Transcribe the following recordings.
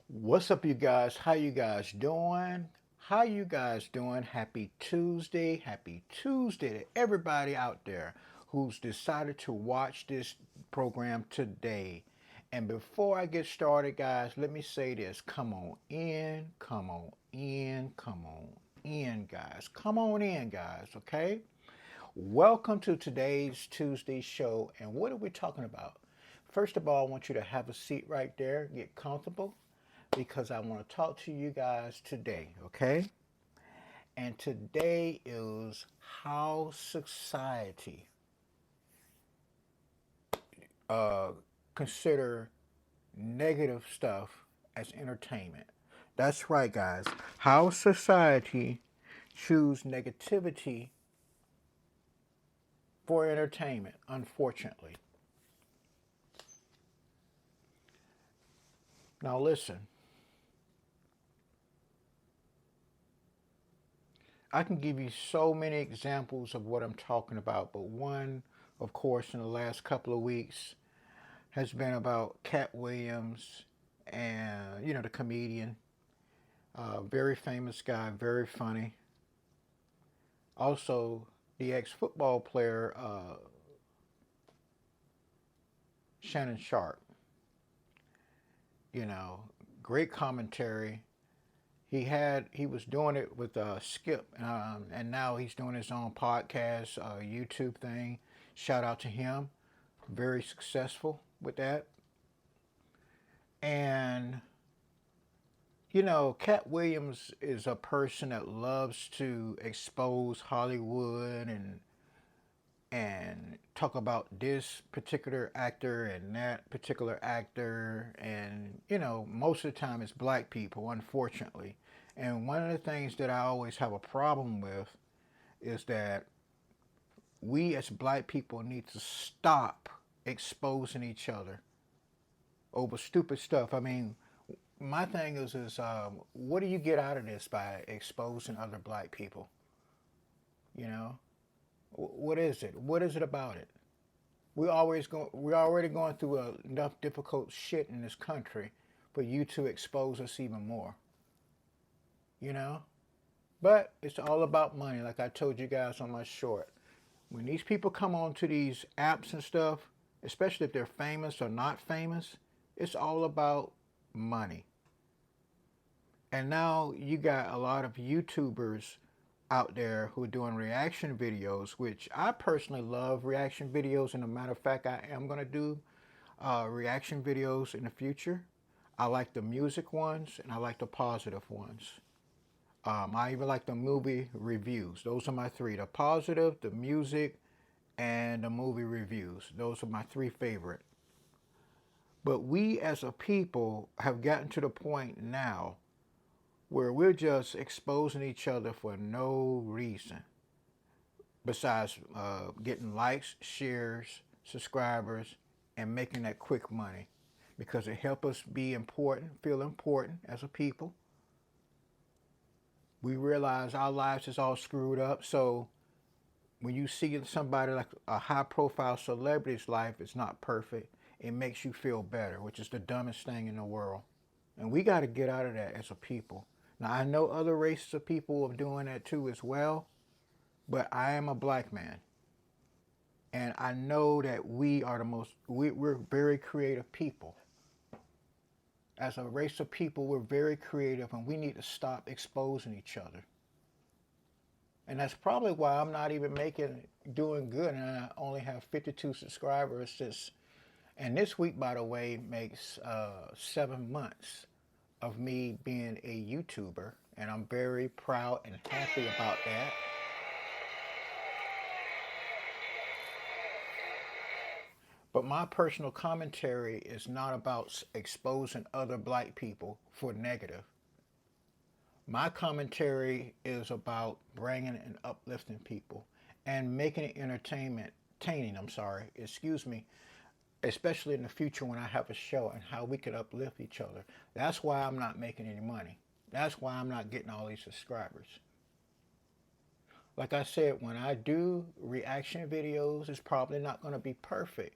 What's up, you guys? How you guys doing? How you guys doing? Happy Tuesday. Happy Tuesday to everybody out there who's decided to watch this program today. And before I get started, guys, let me say this. Come on in, come on in, come on in, guys. Come on in, guys, okay? Welcome to today's Tuesday show. And what are we talking about? First of all, I want you to have a seat right there, get comfortable, because I want to talk to you guys today, okay? And today is how society uh, consider negative stuff as entertainment. That's right, guys. How society choose negativity for entertainment, unfortunately. Now, listen, I can give you so many examples of what I'm talking about, but one, of course, in the last couple of weeks has been about Cat Williams and, the comedian. Very famous guy, very funny. Also, the ex football player, Shannon Sharp. You know, great commentary. He was doing it with Skip, and now he's doing his own podcast, YouTube thing. Shout out to him. Very successful with that. And Cat Williams is a person that loves to expose Hollywood and talk about this particular actor and that particular actor, and most of the time it's black people, unfortunately. And one of the things that I always have a problem with is that we as black people need to stop exposing each other over stupid stuff. I mean, my thing is what do you get out of this by exposing other black people? You know, what is it? What is it about it? We're already going through enough difficult shit in this country for you to expose us even more. You know, but it's all about money, like I told you guys on my short. When these people come onto these apps and stuff, especially if they're famous or not famous, it's all about money. And now you got a lot of YouTubers out there who are doing reaction videos, which I personally love reaction videos. And a matter of fact, I am going to do reaction videos in the future. I like the music ones and I like the positive ones. I even like the movie reviews. Those are my three: the positive, the music, and the movie reviews. Those are my three favorite. But we as a people have gotten to the point now where we're just exposing each other for no reason besides getting likes, shares, subscribers, and making that quick money, because it helps us be important, feel important as a people. We realize our lives is all screwed up, so when you see somebody like a high profile celebrity's life is not perfect, it makes you feel better, which is the dumbest thing in the world. And we got to get out of that as a people. Now, I know other races of people are doing that too as well, but I am a black man. And I know that we're very creative people. As a race of people, we're very creative, and we need to stop exposing each other. And that's probably why I'm not even doing good, and I only have 52 subscribers. And this week, by the way, makes 7 months of me being a YouTuber, and I'm very proud and happy about that. But my personal commentary is not about exposing other black people for negative. My commentary is about bringing and uplifting people and making it entertaining, excuse me, especially in the future when I have a show, and how we can uplift each other. That's why I'm not making any money. That's why I'm not getting all these subscribers. Like I said, when I do reaction videos, it's probably not going to be perfect.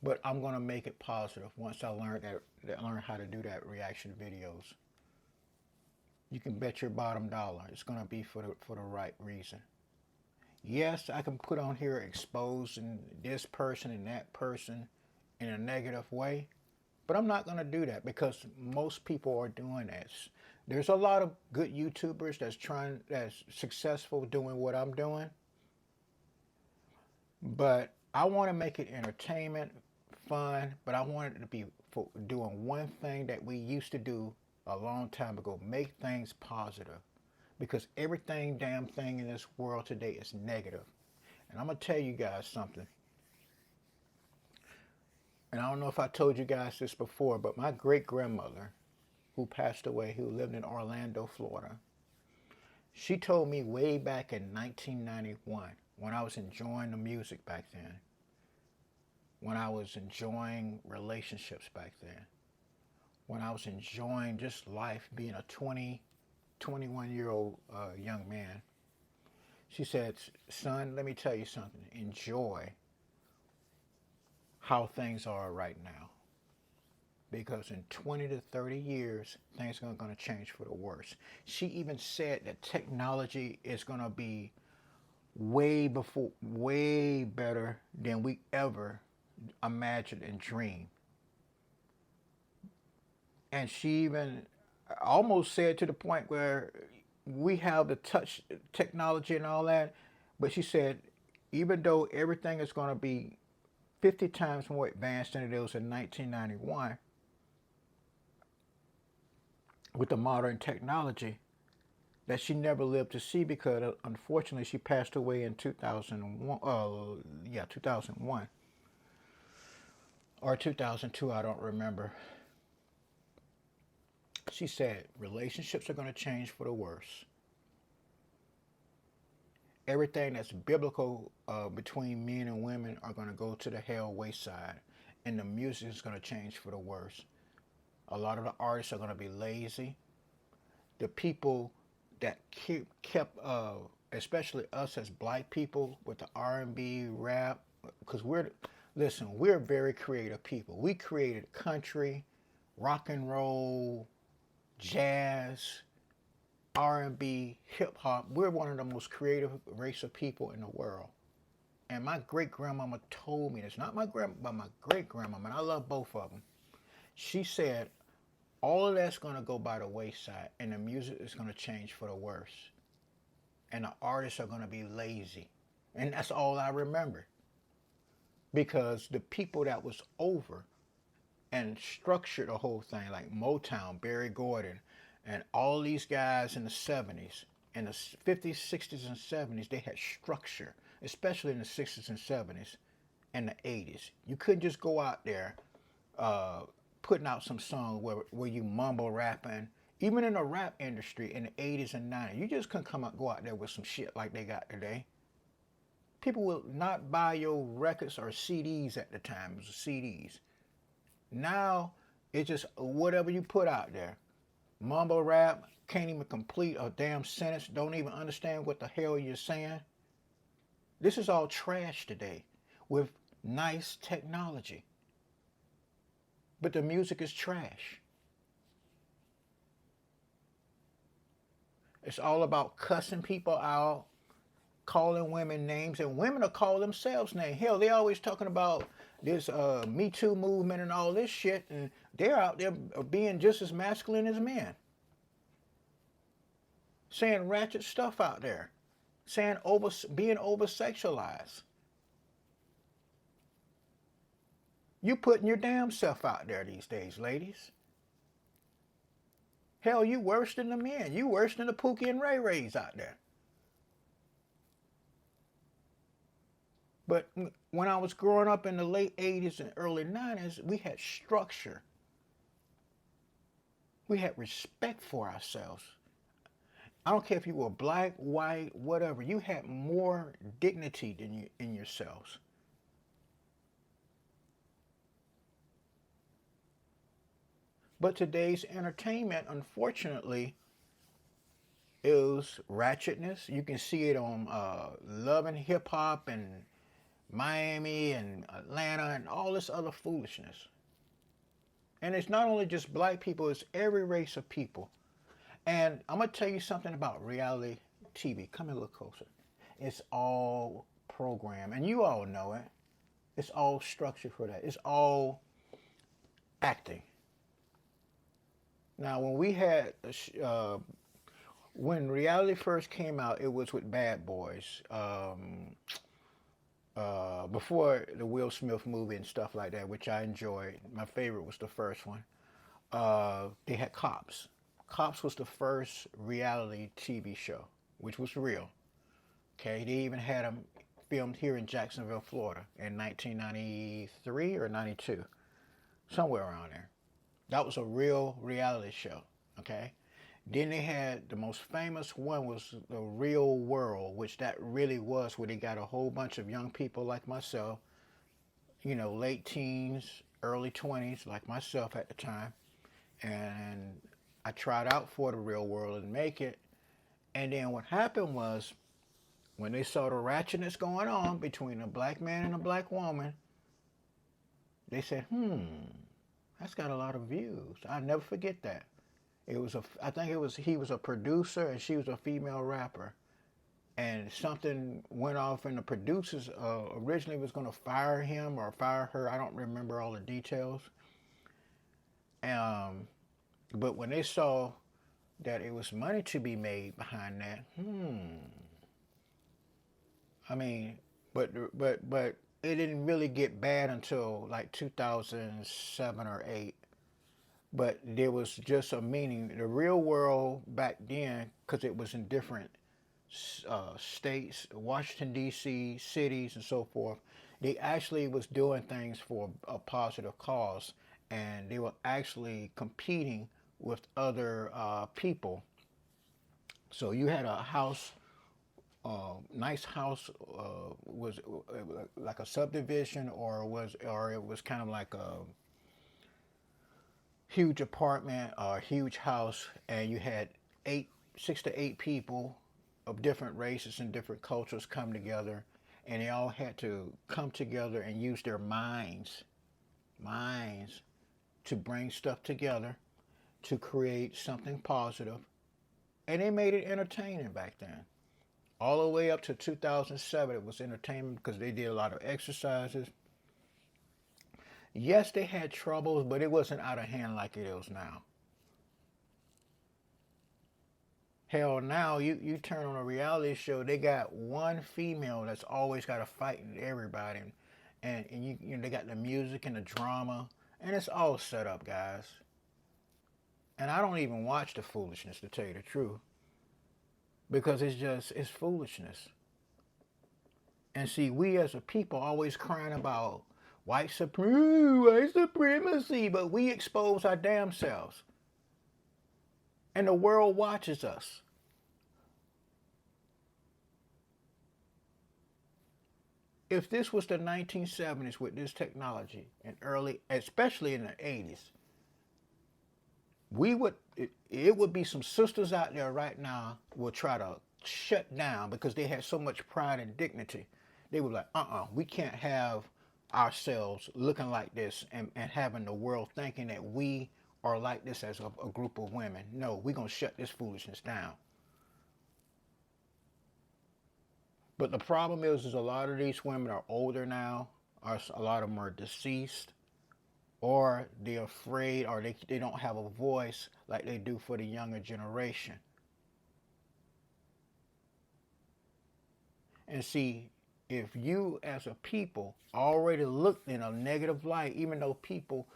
but I'm gonna make it positive once I learn how to do that reaction videos. You can bet your bottom dollar it's gonna be for the right reason. Yes, I can put on here exposing this person and that person in a negative way, but I'm not gonna do that because most people are doing this. There's a lot of good YouTubers that's successful doing what I'm doing, but I want to make it entertainment, fun, but I want it to be for doing one thing that we used to do a long time ago, make things positive. Because everything damn thing in this world today is negative. And I'm going to tell you guys something. And I don't know if I told you guys this before, but my great grandmother, who passed away, who lived in Orlando, Florida, she told me way back in 1991, when I was enjoying the music back then, when I was enjoying relationships back then, when I was enjoying just life, being a 21-year-old young man. She said, son, let me tell you something. Enjoy how things are right now. Because in 20 to 30 years, things are going to change for the worse. She even said that technology is going to be way better than we ever imagined and dreamed. And she even almost said to the point where we have the touch technology and all that, but she said, even though everything is going to be 50 times more advanced than it was in 1991 with the modern technology, that she never lived to see because unfortunately she passed away in 2001, 2001 or 2002, I don't remember. She said, relationships are going to change for the worse. Everything that's biblical between men and women are going to go to the hell wayside. And the music is going to change for the worse. A lot of the artists are going to be lazy. The people that kept, especially us as black people with the R&B, rap, because we're very creative people. We created country, rock and roll, jazz, R&B, hip hop. We're one of the most creative race of people in the world. And my great grandmama told me this, not my grandma, but my great grandmama, and I love both of them. She said, all of that's going to go by the wayside, and the music is going to change for the worse. And the artists are going to be lazy. And that's all I remember. Because the people that was over and structured the whole thing, like Motown, Barry Gordon, and all these guys in the 70s, in the 50s, 60s, and 70s, they had structure, especially in the 60s and 70s and the 80s. You couldn't just go out there putting out some song where you mumble rapping. Even in the rap industry in the 80s and 90s, you just couldn't go out there with some shit like they got today. People will not buy your records or CDs at the time. It was CDs. Now, it's just whatever you put out there. Mumble rap, can't even complete a damn sentence, don't even understand what the hell you're saying. This is all trash today with nice technology. But the music is trash. It's all about cussing people out, calling women names, and women will call themselves names. Hell, they always talking about this Me Too movement and all this shit, and they're out there being just as masculine as men. Saying ratchet stuff out there. Saying being over-sexualized. You putting your damn self out there these days, ladies. Hell, you worse than the men. You worse than the Pookie and Ray Rays out there. But when I was growing up in the late 80s and early 90s, we had structure. We had respect for ourselves. I don't care if you were black, white, whatever. You had more dignity than in yourselves. But today's entertainment, unfortunately, is ratchetness. You can see it on Love and Hip Hop and Miami and Atlanta and all this other foolishness. And it's not only just black people, it's every race of people. And I'm going to tell you something about reality TV. Come here a little closer. It's all programmed, and you all know it. It's all structured for that. It's all acting. Now, when we had, when reality first came out, it was with Bad Boys. Before the Will Smith movie and stuff like that, which I enjoyed. My favorite was the first one. They had Cops. Cops was the first reality TV show, which was real. Okay, they even had them filmed here in Jacksonville, Florida, in 1993 or 92, somewhere around there. That was a real reality show. Okay, then they had the most famous one was The Real World, which that really was where they got a whole bunch of young people like myself, you know, late teens, early 20s, like myself at the time, and I tried out for The Real World and make it. And then what happened was, when they saw the ratchetness going on between a black man and a black woman, they said, that's got a lot of views. I'll never forget that. I think he was a producer and she was a female rapper. And something went off and the producers originally was going to fire him or fire her. I don't remember all the details. But when they saw that it was money to be made behind that, I mean, but it didn't really get bad until like 2007 or 8. But there was just a meaning. The Real World back then, because it was in different states, Washington, D.C., cities, and so forth, they actually was doing things for a positive cause. And they were actually competing with other people. So you had a house, nice house, was like a subdivision, or it was kind of like a huge apartment or a huge house, and you had 6 to 8 people of different races and different cultures come together, and they all had to come together and use their minds to bring stuff together to create something positive. And they made it entertaining back then. All the way up to 2007, it was entertainment because they did a lot of exercises. Yes, they had troubles, but it wasn't out of hand like it is now. Hell, now you turn on a reality show, they got one female that's always got to fight with everybody, and you know, they got the music and the drama, and it's all set up, guys. And I don't even watch the foolishness, to tell you the truth, because it's foolishness. And see, we as a people always crying about white supremacy, but we expose our damn selves. And the world watches us. If this was the 1970s with this technology, and early, especially in the 80s, it would be some sisters out there right now will try to shut down because they had so much pride and dignity. They were like, we can't have ourselves looking like this and having the world thinking that we are like this as a group of women. No, we're going to shut this foolishness down. But the problem is a lot of these women are older now, or a lot of them are deceased, or they're afraid, or they don't have a voice like they do for the younger generation. And see, if you as a people already looked in a negative light, even though people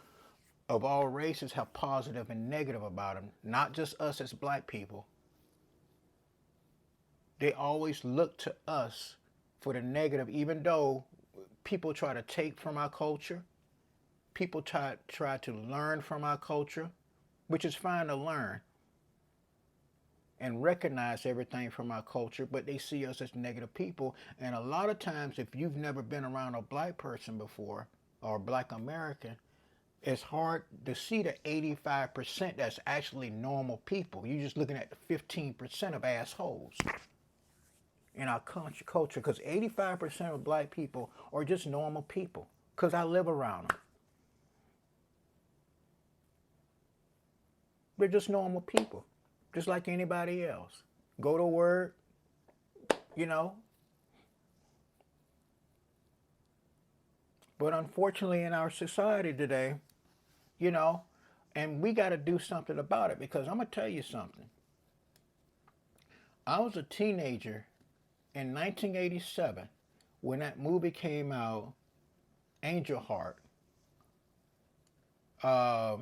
of all races have positive and negative about them, not just us as black people, they always look to us for the negative, even though people try to take from our culture, people try to learn from our culture, which is fine to learn and recognize everything from our culture, but they see us as negative people. And a lot of times, if you've never been around a black person before, or black American, it's hard to see the 85% that's actually normal people. You're just looking at the 15% of assholes. in our culture, because 85% of black people are just normal people, because I live around them. They're just normal people, just like anybody else. Go to work, you know. But unfortunately, in our society today, you know, and we got to do something about it, because I'm going to tell you something. I was a teenager in 1987 when that movie came out, Angel Heart, uh,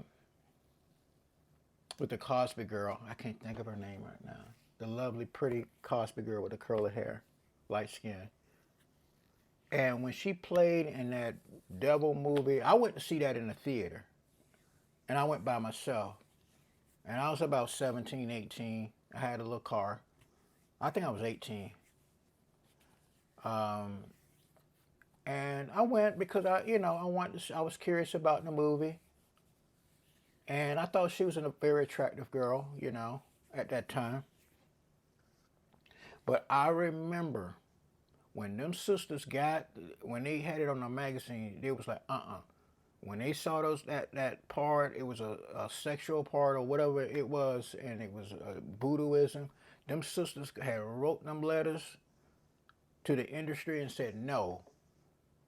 with the Cosby girl. I can't think of her name right now. The lovely, pretty Cosby girl with the curly hair, light skin. And when she played in that devil movie, I went to see that in the theater. And I went by myself. And I was about 17, 18. I had a little car. I think I was 18. And I went because I was curious about the movie. And I thought she was a very attractive girl, at that time. But I remember when them sisters when they had it on the magazine, they was like, When they saw that part, it was a sexual part or whatever it was, and it was voodooism. Them sisters had wrote them letters to the industry and said, no,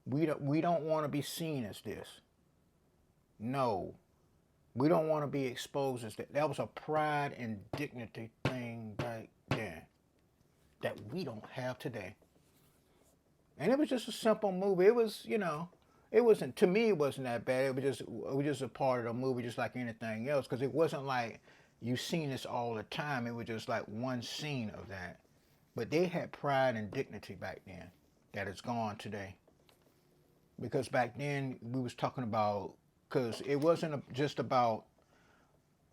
we don't want to be seen as this. No, we don't want to be exposed as that. That was a pride and dignity thing back then that we don't have today. And it was just a simple movie. It was, it wasn't, to me, it wasn't that bad. It was just a part of the movie, just like anything else, because it wasn't like you seen this all the time. It was just like one scene of that. But they had pride and dignity back then that is gone today. Because back then we was talking about, because it wasn't just about,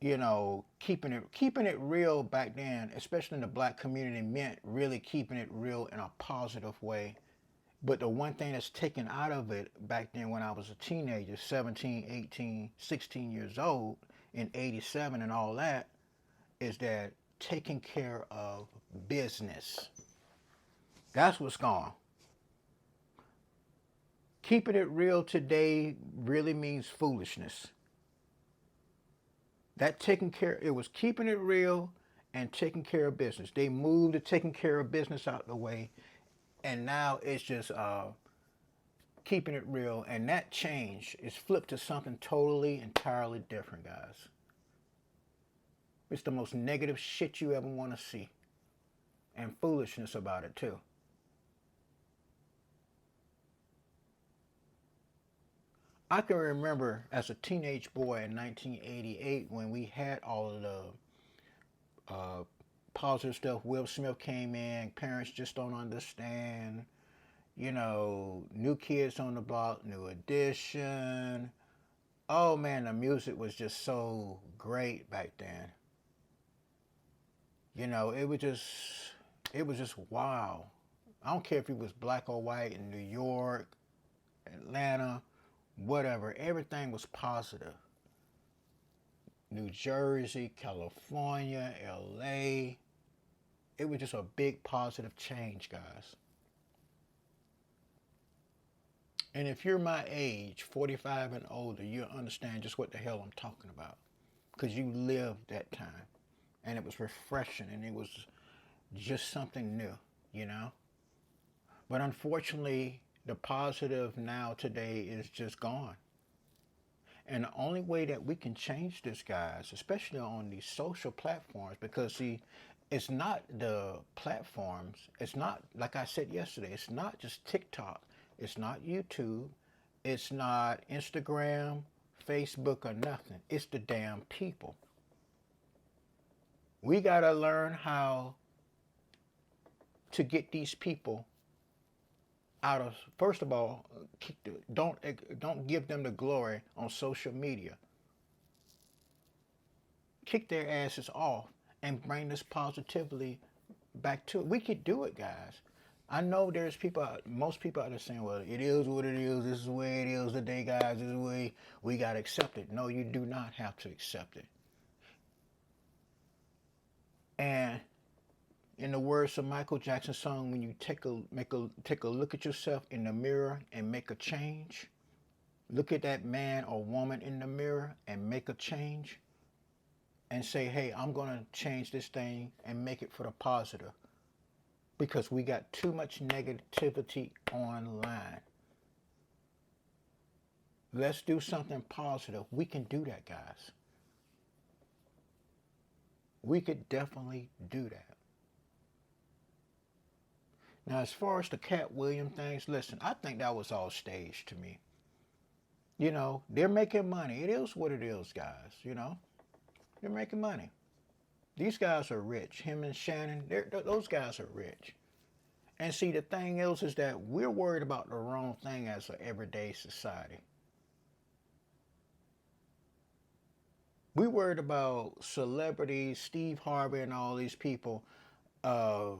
keeping it real back then, especially in the black community, meant really keeping it real in a positive way. But the one thing that's taken out of it back then when I was a teenager, 17, 18, 16 years old, in 87 and all that, is that taking care of business. That's what's gone. Keeping it real today really means foolishness. It was keeping it real and taking care of business. They moved to taking care of business out of the way, and now it's just keeping it real, and that change is flipped to something totally, entirely different, guys. It's the most negative shit you ever want to see, and foolishness about it too. I can remember as a teenage boy in 1988 when we had all of the positive stuff. Will Smith came in, parents just don't understand. New Kids on the Block, New Edition. Oh man, the music was just so great back then. It was just wow. I don't care if it was black or white in New York, Atlanta, whatever. Everything was positive. New Jersey, California, LA. It was just a big positive change, guys. And if you're my age, 45 and older, you'll understand just what the hell I'm talking about. Because you lived that time. And it was refreshing, and it was just something new, But unfortunately, the positive now today is just gone. And the only way that we can change this, guys, especially on these social platforms, because see, it's not the platforms, it's not, like I said yesterday, it's not just TikTok, it's not YouTube, it's not Instagram, Facebook, or nothing. It's the damn people. We got to learn how to get these people out of, first of all, don't give them the glory on social media. Kick their asses off and bring this positively back to it. We could do it, guys. I know there's most people out there saying, well, it is what it is, this is the way it is today, guys, this is the way we got to accept it. No, you do not have to accept it. And In the words of Michael Jackson's song, when you take a look at yourself in the mirror and make a change, look at that man or woman in the mirror and make a change and say, hey, I'm going to change this thing and make it for the positive, because we got too much negativity online. Let's do something positive. We can do that, guys. We could definitely do that. Now, as far as the Cat Williams things, listen, I think that was all staged to me. You know, they're making money. It is what it is, guys. You know, they're making money. These guys are rich. Him and Shannon, those guys are rich. And see, the thing is that we're worried about the wrong thing as an everyday society. We worried about celebrities, Steve Harvey and all these people, uh,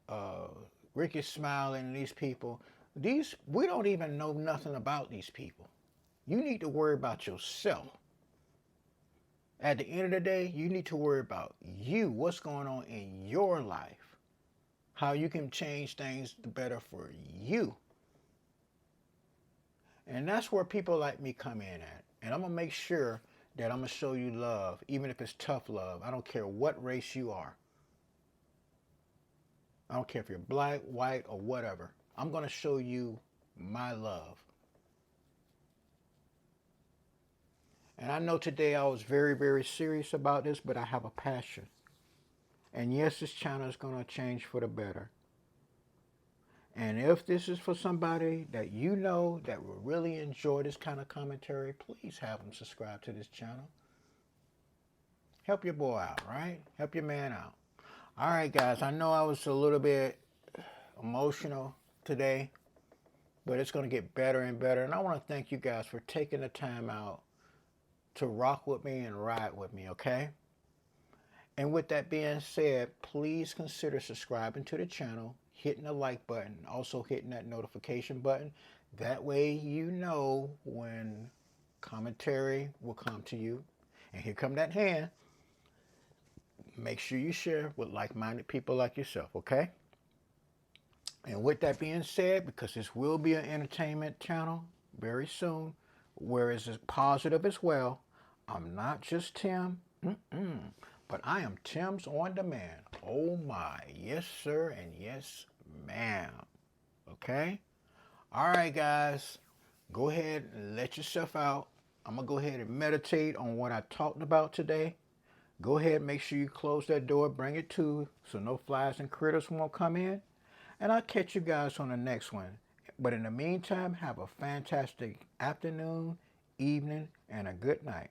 uh, Ricky Smiley and these people. We don't even know nothing about these people. You need to worry about yourself. At the end of the day, you need to worry about you, what's going on in your life, how you can change things better for you. And that's where people like me come in at. And I'm going to make sure that I'm going to show you love, even if it's tough love. I don't care what race you are. I don't care if you're black, white, or whatever. I'm going to show you my love. And I know today I was very, very serious about this, but I have a passion. And yes, this channel is going to change for the better. And if this is for somebody that you know that will really enjoy this kind of commentary, please have them subscribe to this channel. Help your boy out, right? Help your man out. All right, guys, I know I was a little bit emotional today, but it's going to get better and better. And I want to thank you guys for taking the time out to rock with me and ride with me, okay? And with that being said, please consider subscribing to the channel, hitting the like button, also hitting that notification button. That way you know when commentary will come to you. And here come that hand. Make sure you share with like-minded people like yourself, okay? And with that being said, because this will be an entertainment channel very soon, whereas it's positive as well, I'm not just Tim, but I am Tim's On Demand. Oh my, yes sir, and yes ma'am. Okay? All right, guys, go ahead and let yourself out. I'm going to go ahead and meditate on what I talked about today. Go ahead, make sure you close that door, bring it to so no flies and critters won't come in. And I'll catch you guys on the next one. But in the meantime, have a fantastic afternoon, evening, and a good night.